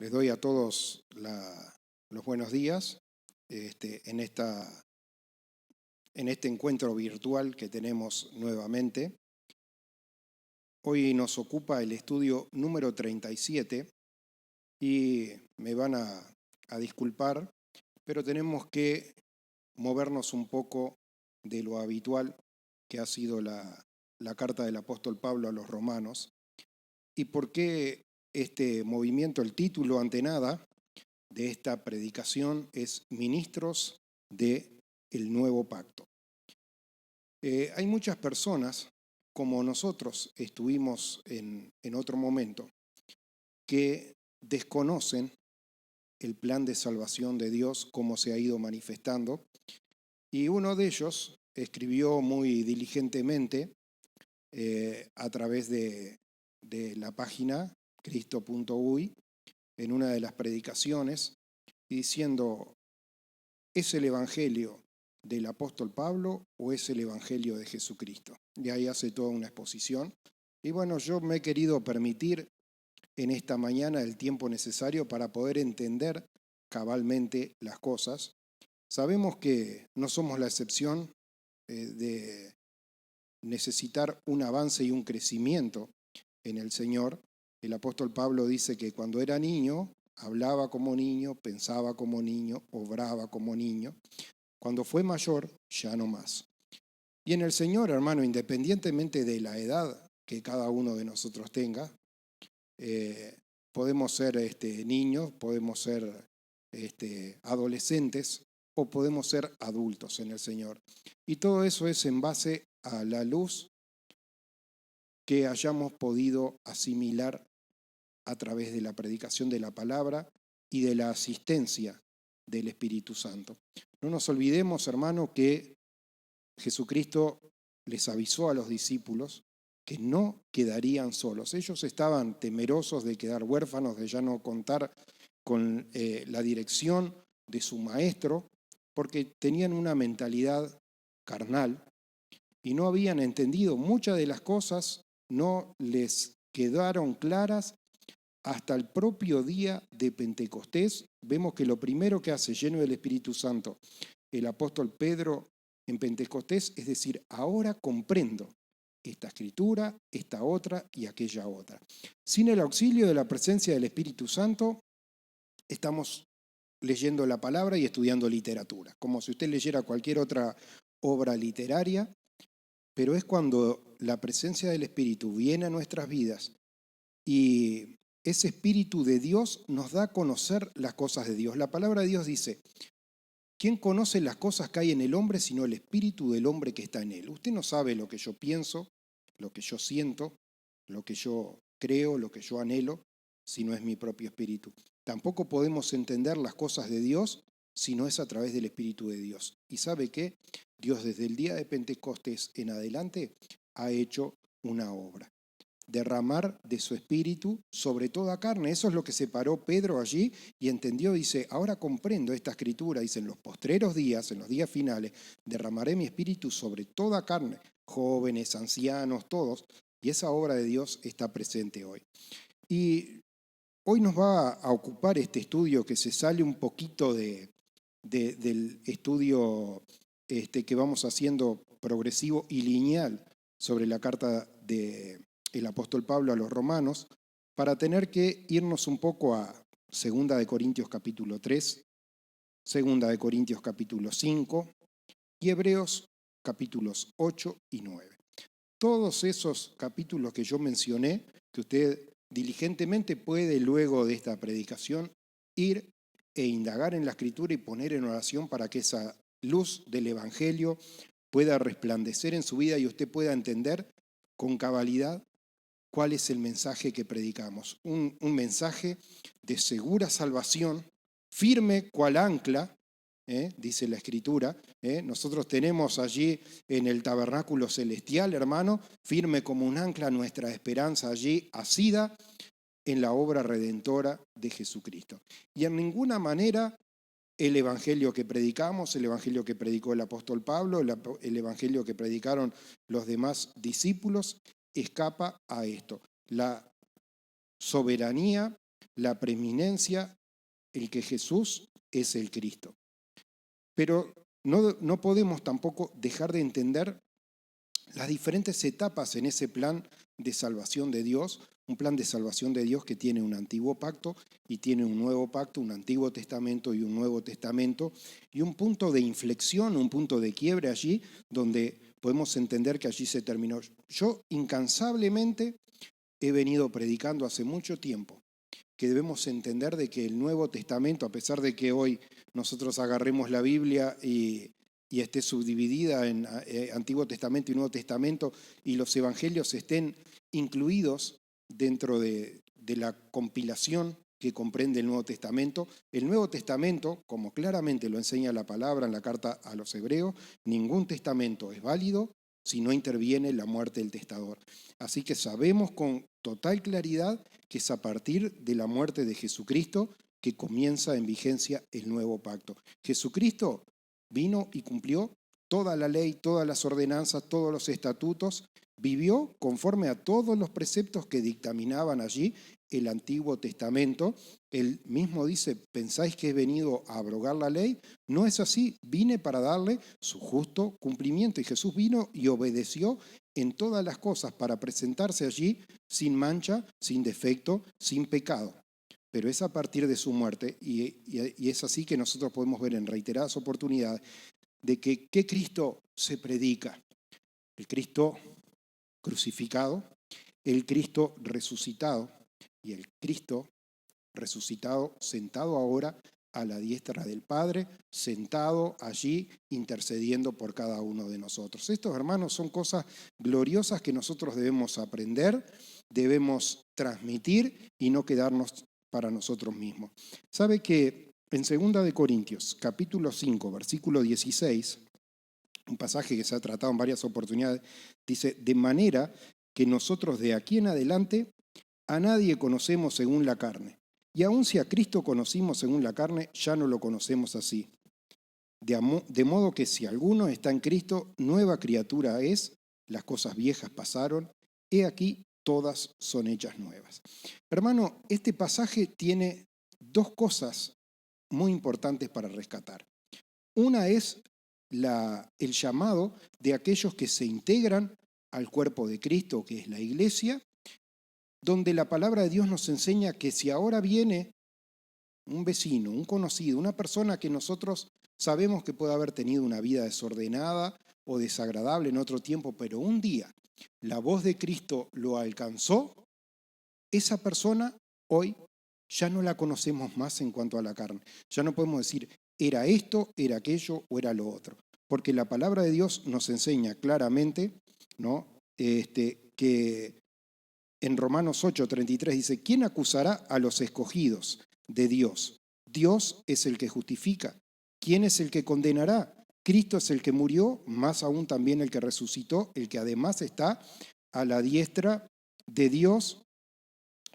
Les doy a todos los buenos días en este encuentro virtual que tenemos nuevamente. Hoy nos ocupa el estudio número 37 y me van a disculpar, pero tenemos que movernos un poco de lo habitual que ha sido la carta del apóstol Pablo a los romanos. ¿Y por qué este movimiento? El título, ante nada, de esta predicación es Ministros del Nuevo Pacto. Hay muchas personas, como nosotros estuvimos en otro momento, que desconocen el plan de salvación de Dios, cómo se ha ido manifestando, y uno de ellos escribió muy diligentemente a través de la página cristo.uy, en una de las predicaciones, diciendo: ¿es el Evangelio del apóstol Pablo o es el Evangelio de Jesucristo? Y ahí hace toda una exposición. Y bueno, yo me he querido permitir en esta mañana el tiempo necesario para poder entender cabalmente las cosas. Sabemos que no somos la excepción de necesitar un avance y un crecimiento en el Señor. El apóstol Pablo dice que cuando era niño, hablaba como niño, pensaba como niño, obraba como niño. Cuando fue mayor, ya no más. Y en el Señor, hermano, independientemente de la edad que cada uno de nosotros tenga, podemos ser niños, podemos ser adolescentes o podemos ser adultos en el Señor. Y todo eso es en base a la luz que hayamos podido asimilar a través de la predicación de la palabra y de la asistencia del Espíritu Santo. No nos olvidemos, hermano, que Jesucristo les avisó a los discípulos que no quedarían solos. Ellos estaban temerosos de quedar huérfanos, de ya no contar con la dirección de su maestro, porque tenían una mentalidad carnal y no habían entendido muchas de las cosas, no les quedaron claras. Hasta el propio día de Pentecostés, vemos que lo primero que hace, lleno del Espíritu Santo, el apóstol Pedro en Pentecostés, es decir, ahora comprendo esta escritura, esta otra y aquella otra. Sin el auxilio de la presencia del Espíritu Santo, estamos leyendo la palabra y estudiando literatura, como si usted leyera cualquier otra obra literaria, pero es cuando la presencia del Espíritu viene a nuestras vidas y ese Espíritu de Dios nos da a conocer las cosas de Dios. La palabra de Dios dice: ¿quién conoce las cosas que hay en el hombre sino el espíritu del hombre que está en él? Usted no sabe lo que yo pienso, lo que yo siento, lo que yo creo, lo que yo anhelo, si no es mi propio espíritu. Tampoco podemos entender las cosas de Dios si no es a través del Espíritu de Dios. ¿Y sabe qué? Dios desde el día de Pentecostés en adelante ha hecho una obra: derramar de su espíritu sobre toda carne. Eso es lo que separó Pedro allí y entendió. Dice: ahora comprendo esta escritura. Dice: en los postreros días, en los días finales, derramaré mi espíritu sobre toda carne, jóvenes, ancianos, todos. Y esa obra de Dios está presente hoy. Y hoy nos va a ocupar este estudio que se sale un poquito del estudio que vamos haciendo progresivo y lineal sobre la carta del apóstol Pablo a los romanos, para tener que irnos un poco a 2 de Corintios capítulo 3, 2 de Corintios capítulo 5 y Hebreos capítulos 8 y 9. Todos esos capítulos que yo mencioné, que usted diligentemente puede luego de esta predicación ir e indagar en la Escritura y poner en oración para que esa luz del Evangelio pueda resplandecer en su vida y usted pueda entender con cabalidad cuál es el mensaje que predicamos. Un mensaje de segura salvación, firme cual ancla, dice la Escritura. Nosotros tenemos allí en el tabernáculo celestial, hermano, firme como un ancla nuestra esperanza allí asida en la obra redentora de Jesucristo. Y en ninguna manera el evangelio que predicamos, el evangelio que predicó el apóstol Pablo, el evangelio que predicaron los demás discípulos, escapa a esto. La soberanía la preeminencia, el que Jesús es el Cristo. Pero no podemos tampoco dejar de entender las diferentes etapas en ese plan de salvación de Dios, un plan de salvación de Dios que tiene un antiguo pacto y tiene un nuevo pacto, un antiguo testamento y un nuevo testamento, y un punto de inflexión, un punto de quiebre allí, donde podemos entender que allí se terminó. Yo incansablemente he venido predicando hace mucho tiempo que debemos entender de que el Nuevo Testamento, a pesar de que hoy nosotros agarremos la Biblia y esté subdividida en Antiguo Testamento y Nuevo Testamento y los evangelios estén incluidos dentro de la compilación que comprende el Nuevo Testamento. El Nuevo Testamento, como claramente lo enseña la palabra en la carta a los hebreos, ningún testamento es válido si no interviene la muerte del testador. Así que sabemos con total claridad que es a partir de la muerte de Jesucristo que comienza en vigencia el nuevo pacto. Jesucristo vino y cumplió toda la ley, todas las ordenanzas, todos los estatutos, vivió conforme a todos los preceptos que dictaminaban allí el Antiguo Testamento. Él mismo dice, ¿pensáis que he venido a abrogar la ley? No es así, vine para darle su justo cumplimiento. Y Jesús vino y obedeció en todas las cosas para presentarse allí sin mancha, sin defecto, sin pecado. Pero es a partir de su muerte, y es así que nosotros podemos ver en reiteradas oportunidades de que ¿qué Cristo se predica? El Cristo crucificado, el Cristo resucitado y el Cristo resucitado sentado ahora a la diestra del Padre, sentado allí intercediendo por cada uno de nosotros. Estos, hermanos, son cosas gloriosas que nosotros debemos aprender, debemos transmitir y no quedarnos para nosotros mismos. ¿Sabe que en 2 Corintios, capítulo 5, versículo 16, un pasaje que se ha tratado en varias oportunidades, dice, de manera que nosotros de aquí en adelante a nadie conocemos según la carne. Y aun si a Cristo conocimos según la carne, ya no lo conocemos así. De modo que si alguno está en Cristo, nueva criatura es, las cosas viejas pasaron, he aquí todas son hechas nuevas. Hermano, este pasaje tiene dos cosas muy importantes para rescatar. Una es el llamado de aquellos que se integran al cuerpo de Cristo, que es la iglesia, donde la palabra de Dios nos enseña que si ahora viene un vecino, un conocido, una persona que nosotros sabemos que puede haber tenido una vida desordenada o desagradable en otro tiempo, pero un día la voz de Cristo lo alcanzó, esa persona hoy ya no la conocemos más en cuanto a la carne. Ya no podemos decir, era esto, era aquello o era lo otro. Porque la palabra de Dios nos enseña claramente, ¿no? Que en Romanos 8:33 dice, ¿quién acusará a los escogidos de Dios? Dios es el que justifica. ¿Quién es el que condenará? Cristo es el que murió, más aún también el que resucitó, el que además está a la diestra de Dios,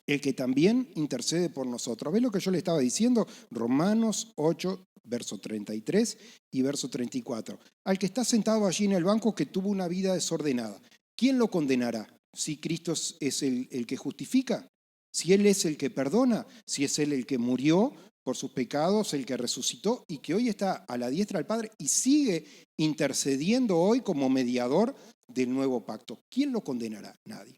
el que también intercede por nosotros. ¿Ves lo que yo le estaba diciendo? Romanos 8, verso 33 y verso 34. Al que está sentado allí en el banco que tuvo una vida desordenada, ¿quién lo condenará? Si Cristo es el que justifica, si Él es el que perdona, si es Él el que murió por sus pecados, el que resucitó y que hoy está a la diestra del Padre y sigue intercediendo hoy como mediador del nuevo pacto. ¿Quién lo condenará? Nadie.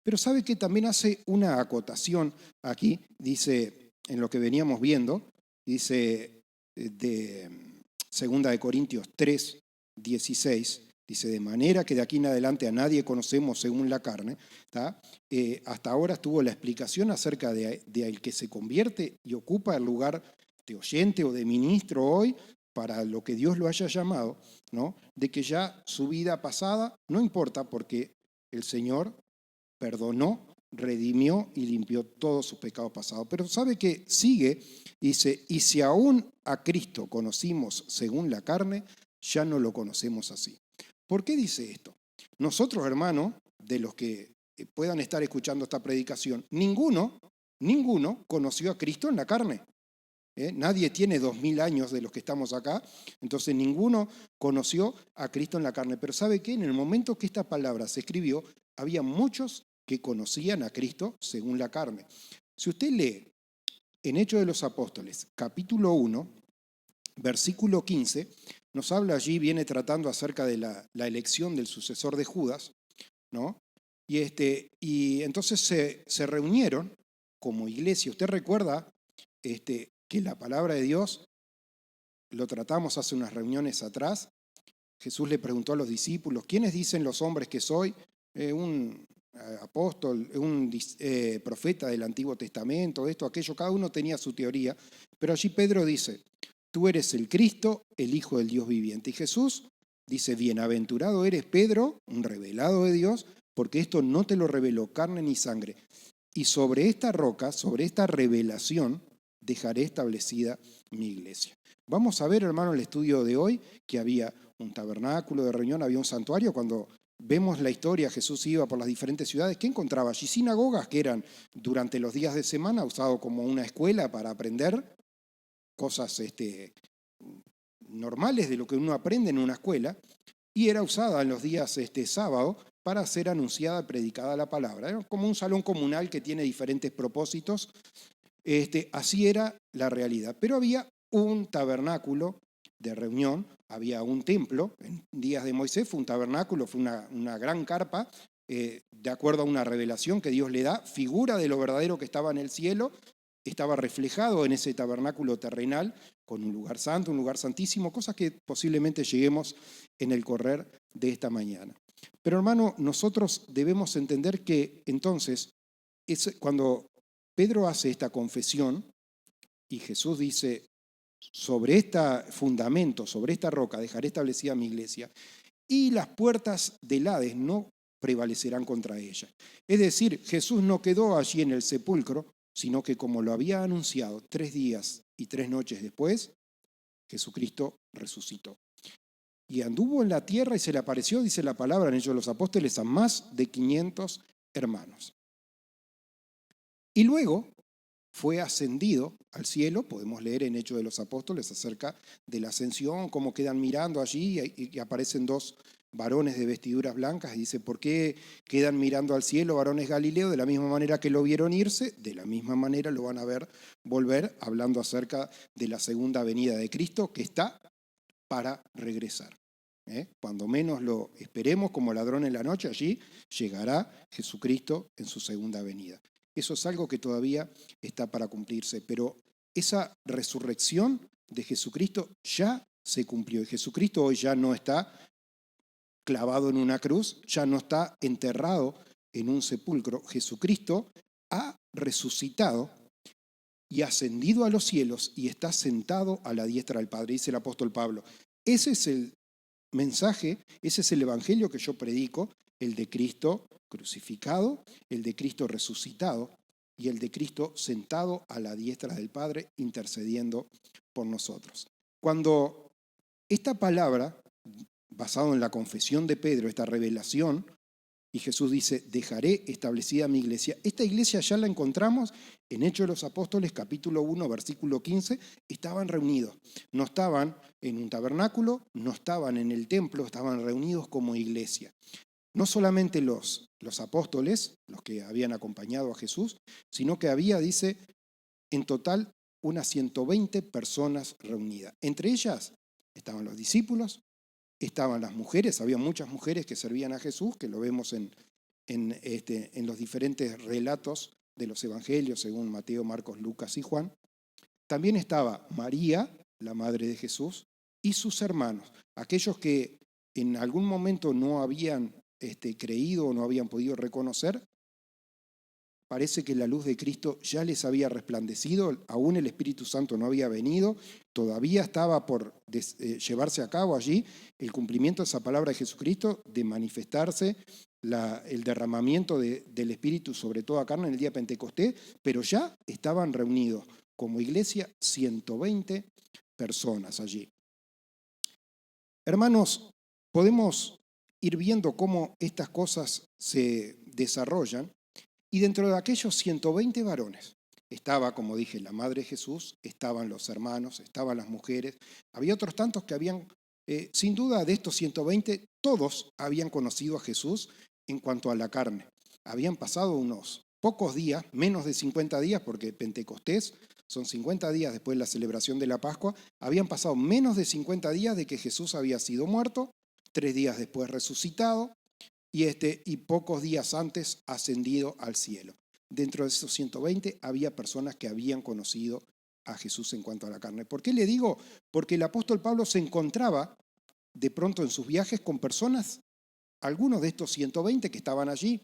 Pero sabe que también hace una acotación aquí, dice, en lo que veníamos viendo, dice de 2 Corintios 3, 16, dice, de manera que de aquí en adelante a nadie conocemos según la carne. Hasta ahora estuvo la explicación acerca de el que se convierte y ocupa el lugar de oyente o de ministro hoy para lo que Dios lo haya llamado, ¿no? De que ya su vida pasada no importa porque el Señor perdonó, redimió y limpió todos sus pecados pasados. Pero sabe que sigue, dice, y si aún a Cristo conocimos según la carne, ya no lo conocemos así. ¿Por qué dice esto? Nosotros, hermanos, de los que puedan estar escuchando esta predicación, ninguno conoció a Cristo en la carne. Nadie tiene 2000 años de los que estamos acá, entonces ninguno conoció a Cristo en la carne. Pero ¿sabe qué? En el momento que esta palabra se escribió, había muchos que conocían a Cristo según la carne. Si usted lee en Hechos de los Apóstoles, capítulo 1, versículo 15, nos habla allí, viene tratando acerca de la elección del sucesor de Judas, ¿no? Y entonces se reunieron como iglesia. Usted recuerda que la palabra de Dios, lo tratamos hace unas reuniones atrás. Jesús le preguntó a los discípulos, ¿quiénes dicen los hombres que soy? Un apóstol, un profeta del Antiguo Testamento, esto, aquello, cada uno tenía su teoría. Pero allí Pedro dice, tú eres el Cristo, el Hijo del Dios viviente. Y Jesús dice, bienaventurado eres Pedro, un revelado de Dios, porque esto no te lo reveló carne ni sangre. Y sobre esta roca, sobre esta revelación, dejaré establecida mi iglesia. Vamos a ver, hermano, el estudio de hoy, que había un tabernáculo de reunión, había un santuario. Cuando vemos la historia, Jesús iba por las diferentes ciudades, ¿qué encontraba allí? Sinagogas que eran durante los días de semana usado como una escuela para aprender cosas normales de lo que uno aprende en una escuela, y era usada en los días sábado para ser anunciada, predicada la palabra. Era como un salón comunal que tiene diferentes propósitos. Así era la realidad. Pero había un tabernáculo de reunión, había un templo. En días de Moisés fue un tabernáculo, fue una gran carpa, de acuerdo a una revelación que Dios le da, figura de lo verdadero que estaba en el cielo, estaba reflejado en ese tabernáculo terrenal, con un lugar santo, un lugar santísimo, cosas que posiblemente lleguemos en el correr de esta mañana. Pero hermano, nosotros debemos entender que entonces, cuando Pedro hace esta confesión y Jesús dice, sobre este fundamento, sobre esta roca, dejaré establecida mi iglesia, y las puertas del Hades no prevalecerán contra ella. Es decir, Jesús no quedó allí en el sepulcro, sino que como lo había anunciado 3 días y 3 noches después, Jesucristo resucitó. Y anduvo en la tierra y se le apareció, dice la palabra en Hechos de los Apóstoles, a más de 500 hermanos. Y luego fue ascendido al cielo. Podemos leer en Hechos de los Apóstoles acerca de la ascensión, cómo quedan mirando allí y aparecen 2 varones de vestiduras blancas y dice, ¿por qué quedan mirando al cielo, varones Galileo? De la misma manera que lo vieron irse, de la misma manera lo van a ver volver, hablando acerca de la segunda venida de Cristo, que está para regresar. Cuando menos lo esperemos, como ladrón en la noche, allí llegará Jesucristo en su segunda venida. Eso es algo que todavía está para cumplirse, pero esa resurrección de Jesucristo ya se cumplió. Y Jesucristo hoy ya no está clavado en una cruz, ya no está enterrado en un sepulcro. Jesucristo ha resucitado y ascendido a los cielos y está sentado a la diestra del Padre, dice el apóstol Pablo. Ese es el mensaje, ese es el evangelio que yo predico, el de Cristo crucificado, el de Cristo resucitado y el de Cristo sentado a la diestra del Padre intercediendo por nosotros. Cuando esta palabra, basado en la confesión de Pedro, esta revelación, y Jesús dice, dejaré establecida mi iglesia. Esta iglesia ya la encontramos en Hechos de los Apóstoles, capítulo 1, versículo 15. Estaban reunidos. No estaban en un tabernáculo, no estaban en el templo, estaban reunidos como iglesia. No solamente los apóstoles, los que habían acompañado a Jesús, sino que había, dice, en total unas 120 personas reunidas. Entre ellas estaban los discípulos, estaban las mujeres, había muchas mujeres que servían a Jesús, que lo vemos en los diferentes relatos de los evangelios, según Mateo, Marcos, Lucas y Juan. También estaba María, la madre de Jesús, y sus hermanos, aquellos que en algún momento no habían creído o no habían podido reconocer. Parece que la luz de Cristo ya les había resplandecido, aún el Espíritu Santo no había venido, todavía estaba por llevarse a cabo allí el cumplimiento de esa palabra de Jesucristo, de manifestarse el derramamiento del Espíritu sobre toda carne en el día de Pentecostés, pero ya estaban reunidos como iglesia 120 personas allí. Hermanos, podemos ir viendo cómo estas cosas se desarrollan. Y dentro de aquellos 120 varones estaba, como dije, la madre de Jesús, estaban los hermanos, estaban las mujeres, había otros tantos que habían, sin duda de estos 120, todos habían conocido a Jesús en cuanto a la carne. Habían pasado unos pocos días, menos de 50 días, porque Pentecostés son 50 días después de la celebración de la Pascua, habían pasado menos de 50 días de que Jesús había sido muerto, 3 días después resucitado y pocos días antes ascendido al cielo. Dentro de esos 120 había personas que habían conocido a Jesús en cuanto a la carne. ¿Por qué le digo? Porque el apóstol Pablo se encontraba de pronto en sus viajes con personas, algunos de estos 120 que estaban allí,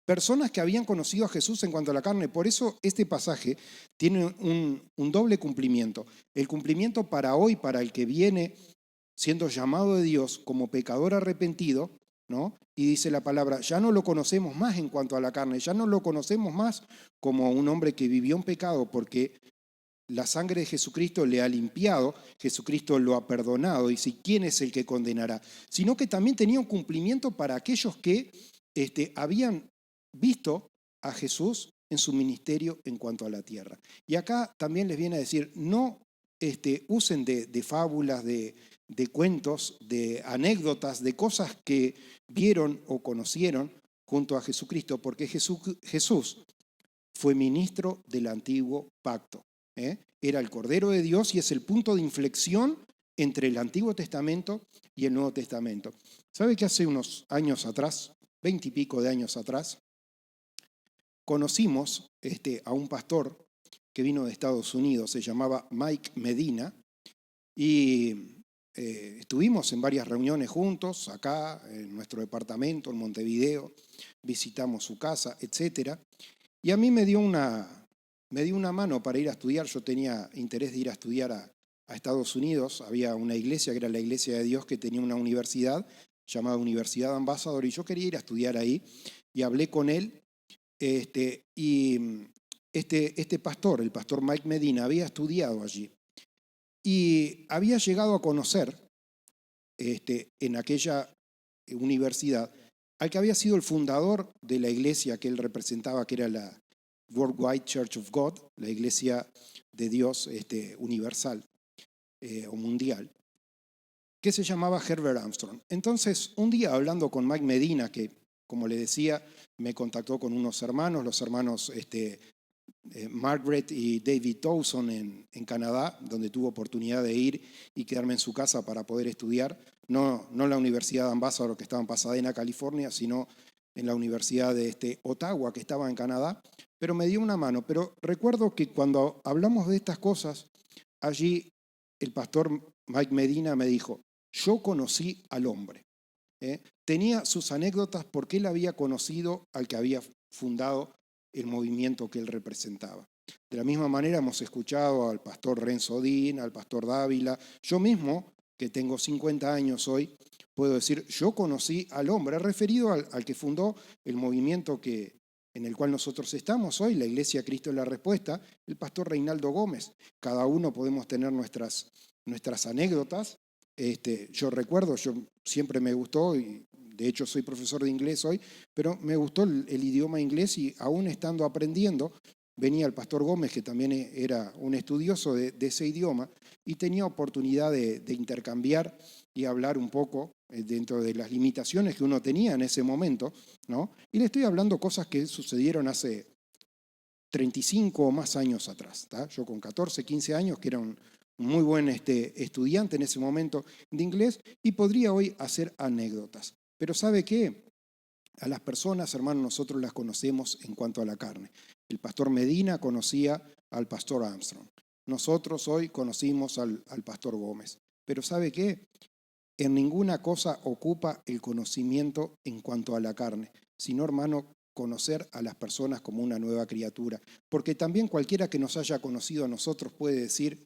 personas que habían conocido a Jesús en cuanto a la carne. Por eso este pasaje tiene un doble cumplimiento. El cumplimiento para hoy, para el que viene siendo llamado de Dios como pecador arrepentido, ¿no? Y dice la palabra, ya no lo conocemos más en cuanto a la carne, ya no lo conocemos más como un hombre que vivió en pecado, porque la sangre de Jesucristo le ha limpiado, Jesucristo lo ha perdonado, y si quién es el que condenará, sino que también tenía un cumplimiento para aquellos que habían visto a Jesús en su ministerio en cuanto a la tierra. Y acá también les viene a decir, no usen de fábulas, de cuentos, de anécdotas, de cosas que vieron o conocieron junto a Jesucristo, porque Jesús fue ministro del antiguo pacto. Era el Cordero de Dios y es el punto de inflexión entre el Antiguo Testamento y el Nuevo Testamento. ¿Sabe que hace unos años atrás, 20 y pico de años atrás, conocimos a un pastor que vino de Estados Unidos, se llamaba Mike Medina, y estuvimos en varias reuniones juntos, acá en nuestro departamento, en Montevideo, visitamos su casa, etc. Y a mí me dio una mano para ir a estudiar. Yo tenía interés de ir a estudiar a Estados Unidos. Había una iglesia, que era la Iglesia de Dios, que tenía una universidad llamada Universidad Ambassador, y yo quería ir a estudiar ahí. Y hablé con él, y este pastor, el pastor Mike Medina, había estudiado allí. Y había llegado a conocer en aquella universidad al que había sido el fundador de la iglesia que él representaba, que era la Worldwide Church of God, la iglesia de Dios universal o mundial, que se llamaba Herbert Armstrong. Entonces, un día hablando con Mike Medina, que como le decía, me contactó con unos hermanos, los hermanos Margaret y David Towson en Canadá, donde tuve oportunidad de ir y quedarme en su casa para poder estudiar, no la Universidad de Ambassador, que estaba en Pasadena, California, sino en la Universidad de Ottawa, que estaba en Canadá, pero me dio una mano. Pero recuerdo que cuando hablamos de estas cosas, allí el pastor Mike Medina me dijo, yo conocí al hombre. Tenía sus anécdotas porque él había conocido al que había fundado el movimiento que él representaba. De la misma manera hemos escuchado al pastor Renzo Dín, al pastor Dávila. Yo mismo, que tengo 50 años hoy, puedo decir, yo conocí al hombre, referido al que fundó el movimiento en el cual nosotros estamos hoy, la Iglesia Cristo es la Respuesta, el pastor Reinaldo Gómez. Cada uno podemos tener nuestras anécdotas. Yo recuerdo, yo siempre me gustó, y de hecho soy profesor de inglés hoy, pero me gustó el idioma inglés, y aún estando aprendiendo, venía el pastor Gómez, que también era un estudioso de ese idioma, y tenía oportunidad de intercambiar y hablar un poco dentro de las limitaciones que uno tenía en ese momento, ¿no? Y le estoy hablando cosas que sucedieron hace 35 o más años atrás, ¿tá? Yo con 14, 15 años, que era un muy buen estudiante en ese momento de inglés, y podría hoy hacer anécdotas. Pero ¿sabe qué? A las personas, hermanos, nosotros las conocemos en cuanto a la carne. El pastor Medina conocía al pastor Armstrong. Nosotros hoy conocimos al pastor Gómez. Pero ¿sabe qué? En ninguna cosa ocupa el conocimiento en cuanto a la carne, sino, hermano, conocer a las personas como una nueva criatura. Porque también cualquiera que nos haya conocido a nosotros puede decir,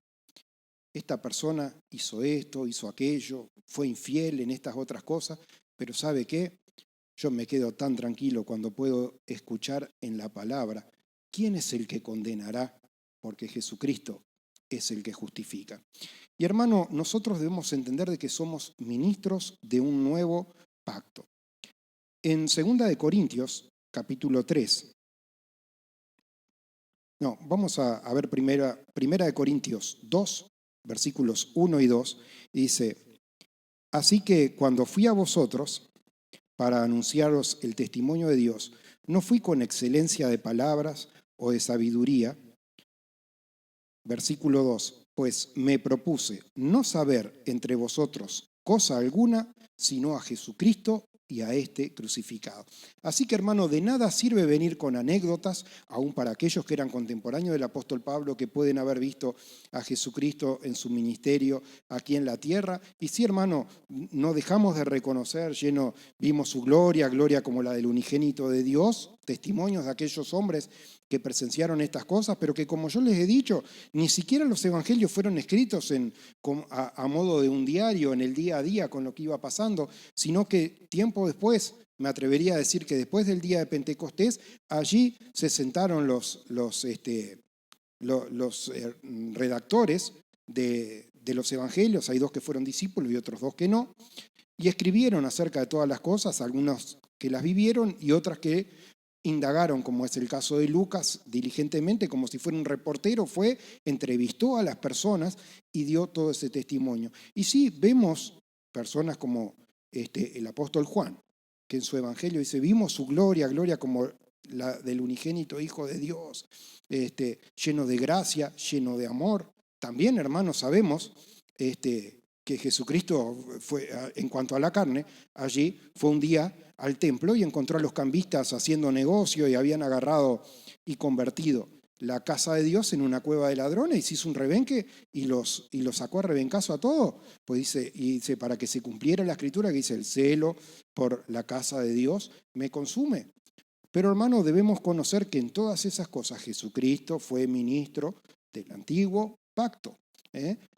esta persona hizo esto, hizo aquello, fue infiel en estas otras cosas, pero ¿sabe qué? Yo me quedo tan tranquilo cuando puedo escuchar en la palabra, ¿quién es el que condenará? Porque Jesucristo es el que justifica. Y hermano, nosotros debemos entender de que somos ministros de un nuevo pacto. En 2 Corintios, capítulo 3, vamos a ver primera de Corintios 2, versículos 1 y 2, y dice, así que cuando fui a vosotros para anunciaros el testimonio de Dios, no fui con excelencia de palabras o de sabiduría. Versículo 2, pues me propuse no saber entre vosotros cosa alguna, sino a Jesucristo y a este crucificado. Así que, hermano, de nada sirve venir con anécdotas, aún para aquellos que eran contemporáneos del apóstol Pablo, que pueden haber visto a Jesucristo en su ministerio aquí en la tierra. Y sí, hermano, no dejamos de reconocer, vimos su gloria, gloria como la del unigénito de Dios, testimonios de aquellos hombres que presenciaron estas cosas, pero que, como yo les he dicho, ni siquiera los evangelios fueron escritos a modo de un diario, en el día a día, con lo que iba pasando, sino que tiempo después, me atrevería a decir que después del día de Pentecostés, allí se sentaron los redactores de los evangelios, hay 2 que fueron discípulos y otros 2 que no, y escribieron acerca de todas las cosas, algunos que las vivieron y otras que indagaron, como es el caso de Lucas, diligentemente, como si fuera un reportero, entrevistó a las personas y dio todo ese testimonio. Y sí, vemos personas como el apóstol Juan, que en su evangelio dice, vimos su gloria, gloria como la del unigénito Hijo de Dios, lleno de gracia, lleno de amor. También, hermanos, sabemos que Jesucristo fue, en cuanto a la carne, allí fue un día al templo y encontró a los cambistas haciendo negocio y habían agarrado y convertido la casa de Dios en una cueva de ladrones y se hizo un rebenque y los sacó a rebencazo a todos. Pues dice, para que se cumpliera la escritura que dice, el celo por la casa de Dios me consume. Pero, hermano, debemos conocer que en todas esas cosas Jesucristo fue ministro del antiguo pacto.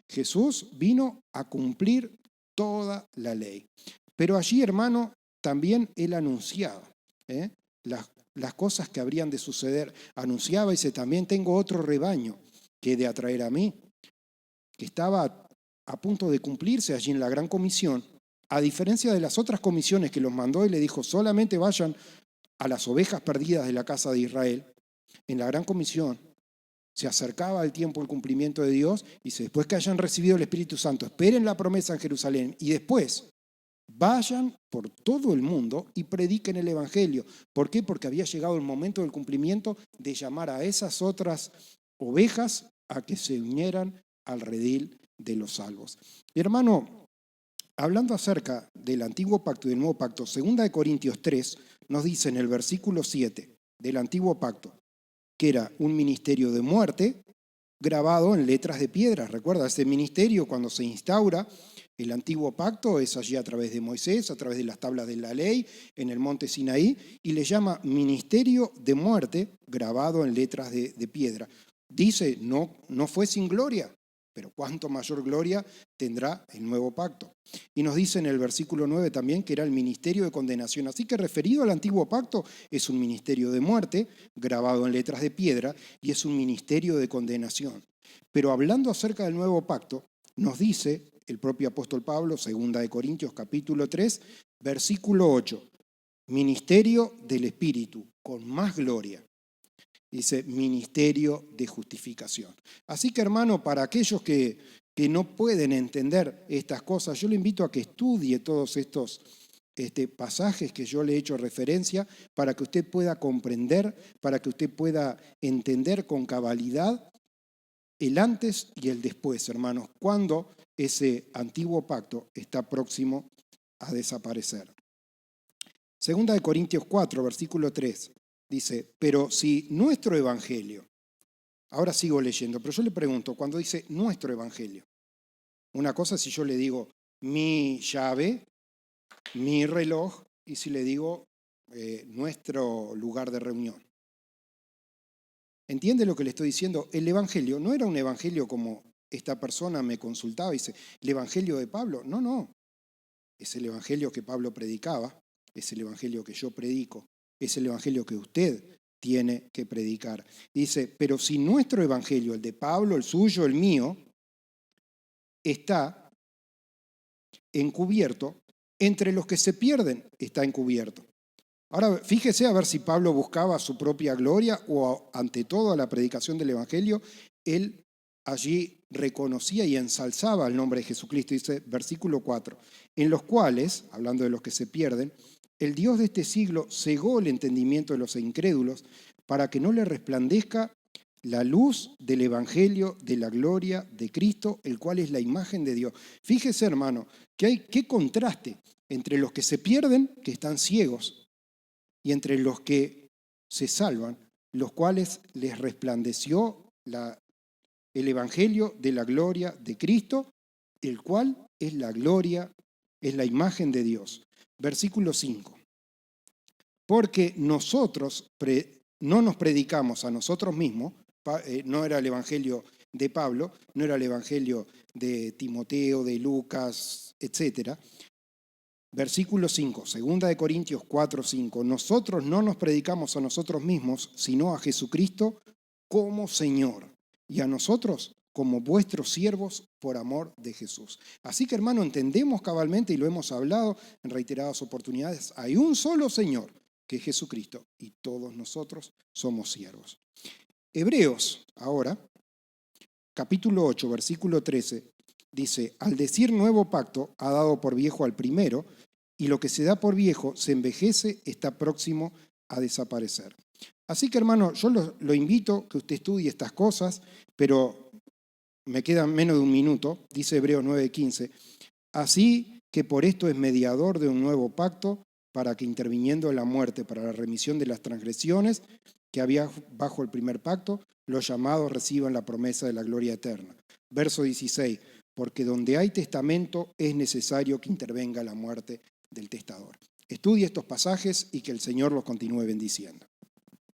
Jesús vino a cumplir toda la ley. Pero allí, hermano, también él anunciaba las cosas que habrían de suceder. Anunciaba y dice, también tengo otro rebaño que he de atraer a mí, que estaba a punto de cumplirse allí en la gran comisión, a diferencia de las otras comisiones que los mandó y le dijo, solamente vayan a las ovejas perdidas de la casa de Israel. En la gran comisión se acercaba el tiempo del cumplimiento de Dios y después que hayan recibido el Espíritu Santo, esperen la promesa en Jerusalén y después vayan por todo el mundo y prediquen el Evangelio. ¿Por qué? Porque había llegado el momento del cumplimiento de llamar a esas otras ovejas a que se unieran al redil de los salvos. Y, hermano, hablando acerca del antiguo pacto y del nuevo pacto, 2 Corintios 3 nos dice en el versículo 7 del antiguo pacto que era un ministerio de muerte grabado en letras de piedra. Recuerda, ese ministerio cuando se instaura el antiguo pacto es allí a través de Moisés, a través de las tablas de la ley, en el monte Sinaí, y le llama ministerio de muerte grabado en letras de piedra. Dice, no fue sin gloria, pero cuánto mayor gloria tendrá el nuevo pacto. Y nos dice en el versículo 9 también que era el ministerio de condenación. Así que referido al antiguo pacto es un ministerio de muerte grabado en letras de piedra y es un ministerio de condenación. Pero hablando acerca del nuevo pacto, nos dice el propio apóstol Pablo, 2 Corintios capítulo 3, versículo 8, ministerio del Espíritu con más gloria. Dice, ministerio de justificación. Así que, hermano, para aquellos que no pueden entender estas cosas, yo le invito a que estudie todos estos pasajes que yo le he hecho referencia para que usted pueda comprender, para que usted pueda entender con cabalidad el antes y el después, hermanos, cuando ese antiguo pacto está próximo a desaparecer. 2 Corintios 4, versículo 3. Dice, pero si nuestro evangelio, ahora sigo leyendo, pero yo le pregunto, cuando dice nuestro evangelio, una cosa si yo le digo mi llave, mi reloj, y si le digo nuestro lugar de reunión. ¿Entiende lo que le estoy diciendo? El evangelio no era un evangelio como esta persona me consultaba y dice, el evangelio de Pablo. No, es el evangelio que Pablo predicaba, es el evangelio que yo predico. Es el evangelio que usted tiene que predicar. Dice, pero si nuestro evangelio, el de Pablo, el suyo, el mío, está encubierto, entre los que se pierden está encubierto. Ahora, fíjese a ver si Pablo buscaba su propia gloria o ante todo a la predicación del evangelio, él allí reconocía y ensalzaba el nombre de Jesucristo. Dice, versículo 4, en los cuales, hablando de los que se pierden, el Dios de este siglo cegó el entendimiento de los incrédulos para que no le resplandezca la luz del Evangelio de la gloria de Cristo, el cual es la imagen de Dios. Fíjese, hermano, que hay qué contraste entre los que se pierden, que están ciegos, y entre los que se salvan, los cuales les resplandeció el Evangelio de la gloria de Cristo, el cual es la gloria, es la imagen de Dios. Versículo 5. Porque nosotros no nos predicamos a nosotros mismos, no era el Evangelio de Pablo, no era el Evangelio de Timoteo, de Lucas, etc. Versículo 5, 2 Corintios 4, 5. Nosotros no nos predicamos a nosotros mismos, sino a Jesucristo como Señor, y a nosotros como vuestros siervos por amor de Jesús. Así que, hermano, entendemos cabalmente, y lo hemos hablado en reiteradas oportunidades, hay un solo Señor, que es Jesucristo, y todos nosotros somos siervos. Hebreos, ahora, capítulo 8, versículo 13, dice, al decir nuevo pacto, ha dado por viejo al primero, y lo que se da por viejo se envejece, está próximo a desaparecer. Así que, hermano, yo lo invito que usted estudie estas cosas, pero me queda menos de un minuto, dice Hebreos 9:15, así que por esto es mediador de un nuevo pacto, para que interviniendo en la muerte para la remisión de las transgresiones que había bajo el primer pacto, los llamados reciban la promesa de la gloria eterna. Verso 16, porque donde hay testamento es necesario que intervenga la muerte del testador. Estudie estos pasajes y que el Señor los continúe bendiciendo.